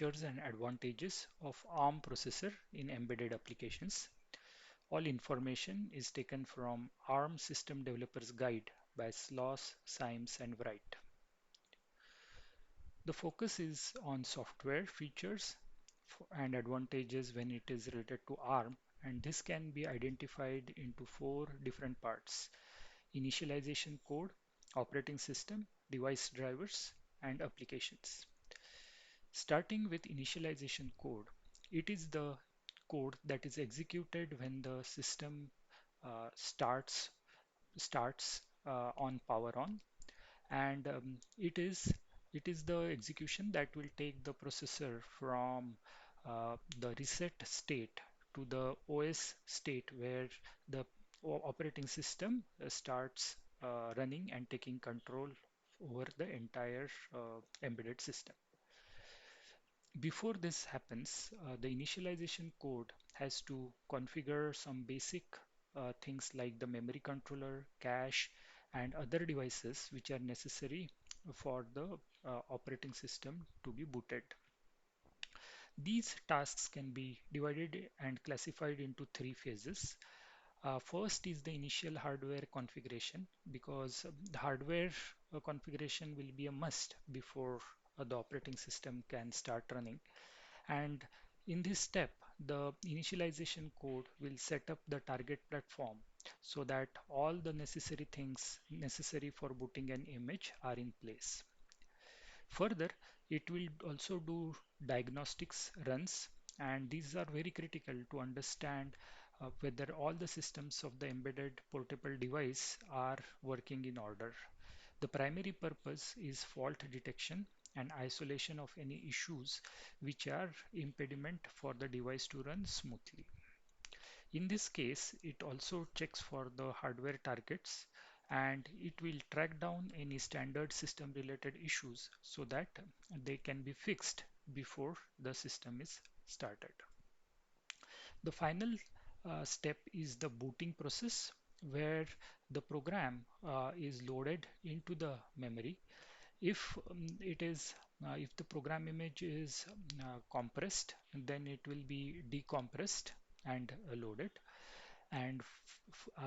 features and advantages of ARM processor in embedded applications. All information is taken from ARM System Developers Guide by Sloss, Symes and Wright. The focus is on software features and advantages when it is related to ARM, and this can be identified into four different parts: initialization code, operating system, device drivers, and applications. Starting with initialization code, it is the code that is executed when the system starts on power on, and it is the execution that will take the processor from the reset state to the OS state where the operating system starts running and taking control over the entire embedded system. Before this happens, the initialization code has to configure some basic things like the memory controller, cache, and other devices which are necessary for the operating system to be booted. These tasks can be divided and classified into three phases. First is the initial hardware configuration, because the hardware configuration will be a must before the operating system can start running. And in this step, the initialization code will set up the target platform so that all the necessary things necessary for booting an image are in place. Further, it will also do diagnostics runs, and these are very critical to understand whether all the systems of the embedded portable device are working in order. The primary purpose is fault detection and isolation of any issues which are impediment for the device to run smoothly. In this case, it also checks for the hardware targets, and it will track down any standard system related issues so that they can be fixed before the system is started. The final step is the booting process, where the program is loaded into the memory. If if the program image is compressed, then it will be decompressed and loaded. And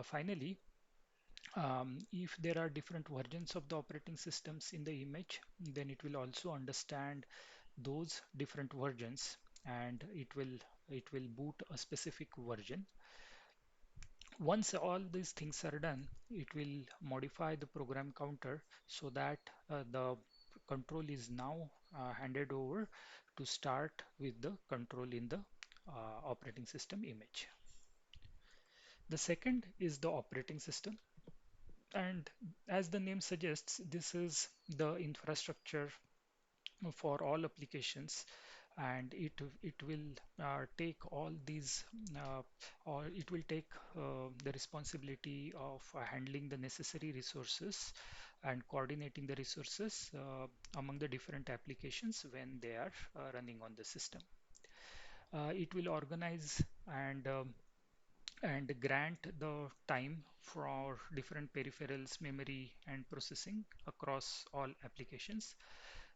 finally, if there are different versions of the operating systems in the image, then it will also understand those different versions, and it will boot a specific version. Once all these things are done, it will modify the program counter so that the control is now handed over to start with the control in the operating system image. The second is the operating system, and as the name suggests, this is the infrastructure for all applications, and it will take all these or it will take the responsibility of handling the necessary resources and coordinating the resources among the different applications when they are running on the system. It will organize and grant the time for different peripherals, memory, and processing across all applications.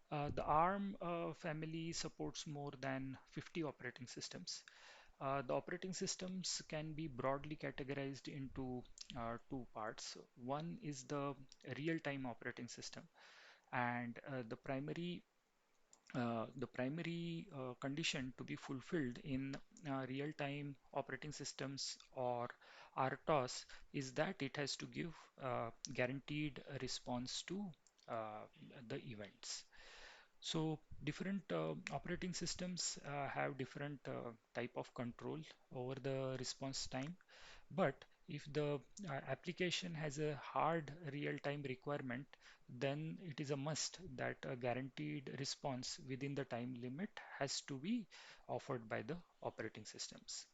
The ARM family supports more than 50 operating systems. The operating systems can be broadly categorized into two parts. One is the real-time operating system, and the primary condition to be fulfilled in real-time operating systems or RTOS is that it has to give guaranteed response to uh, the events. So different operating systems have different type of control over the response time. But if the application has a hard real-time requirement, then it is a must that a guaranteed response within the time limit has to be offered by the operating systems.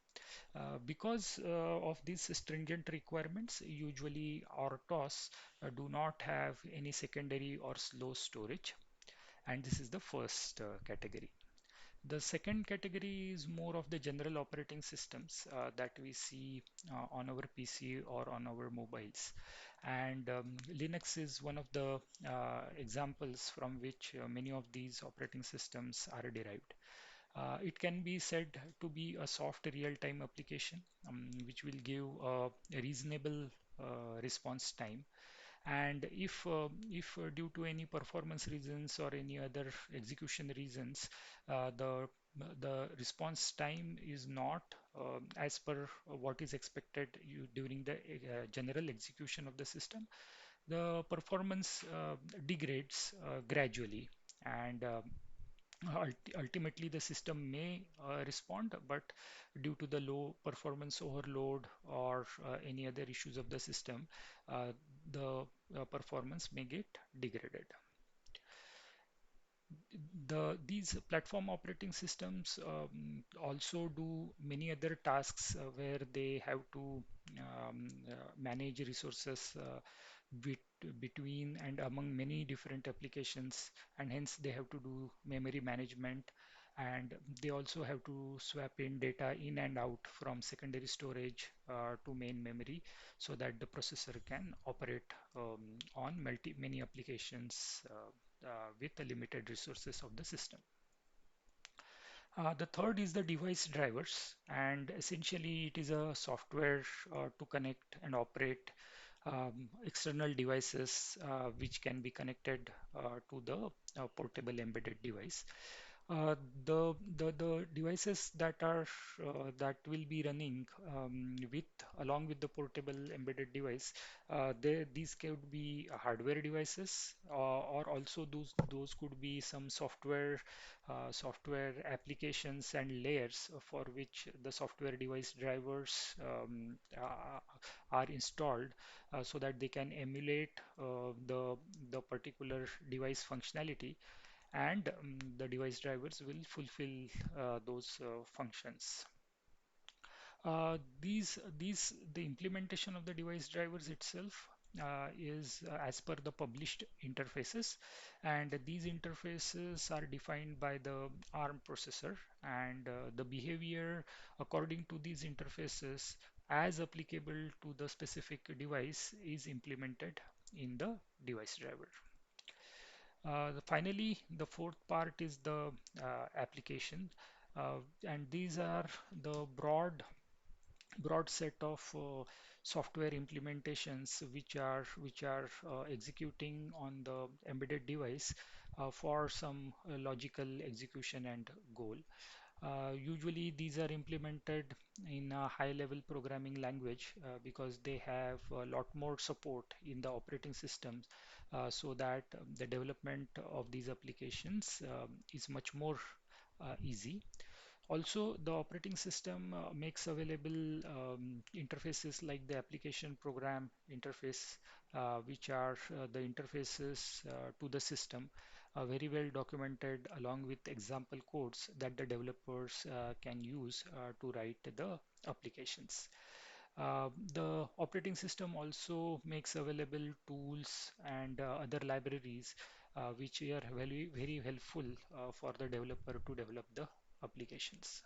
Because of these stringent requirements, usually RTOS do not have any secondary or slow storage, and this is the first category. The second category is more of the general operating systems that we see on our PC or on our mobiles. And Linux is one of the examples from which many of these operating systems are derived. It can be said to be a soft real-time application, which will give a reasonable response time. And if due to any performance reasons or any other execution reasons, the response time is not as per what is expected during the general execution of the system, the performance degrades gradually, and ultimately the system may respond, but due to the low performance overload or any other issues of the system, the performance may get degraded. These platform operating systems also do many other tasks where they have to manage resources bit between and among many different applications, and hence they have to do memory management, and they also have to swap in data in and out from secondary storage to main memory so that the processor can operate on many applications with the limited resources of the system. The third is the device drivers, and essentially it is a software to connect and operate external devices which can be connected to the portable embedded device. The devices that will be running with along with the portable embedded device, these could be hardware devices, or also those could be some software applications and layers for which the software device drivers are installed so that they can emulate the particular device functionality, and the device drivers will fulfill those functions. The implementation of the device drivers itself is as per the published interfaces, and these interfaces are defined by the ARM processor, and the behavior according to these interfaces as applicable to the specific device is implemented in the device driver. Finally, the fourth part is the application, and these are the broad set of software implementations which are executing on the embedded device for some logical execution and goal. Usually these are implemented in a high-level programming language because they have a lot more support in the operating systems, so that the development of these applications is much more easy. Also, the operating system makes available interfaces like the application program interface, which are the interfaces to the system, very well documented along with example codes that the developers can use to write the applications. The operating system also makes available tools and other libraries which are very, very helpful for the developer to develop the applications.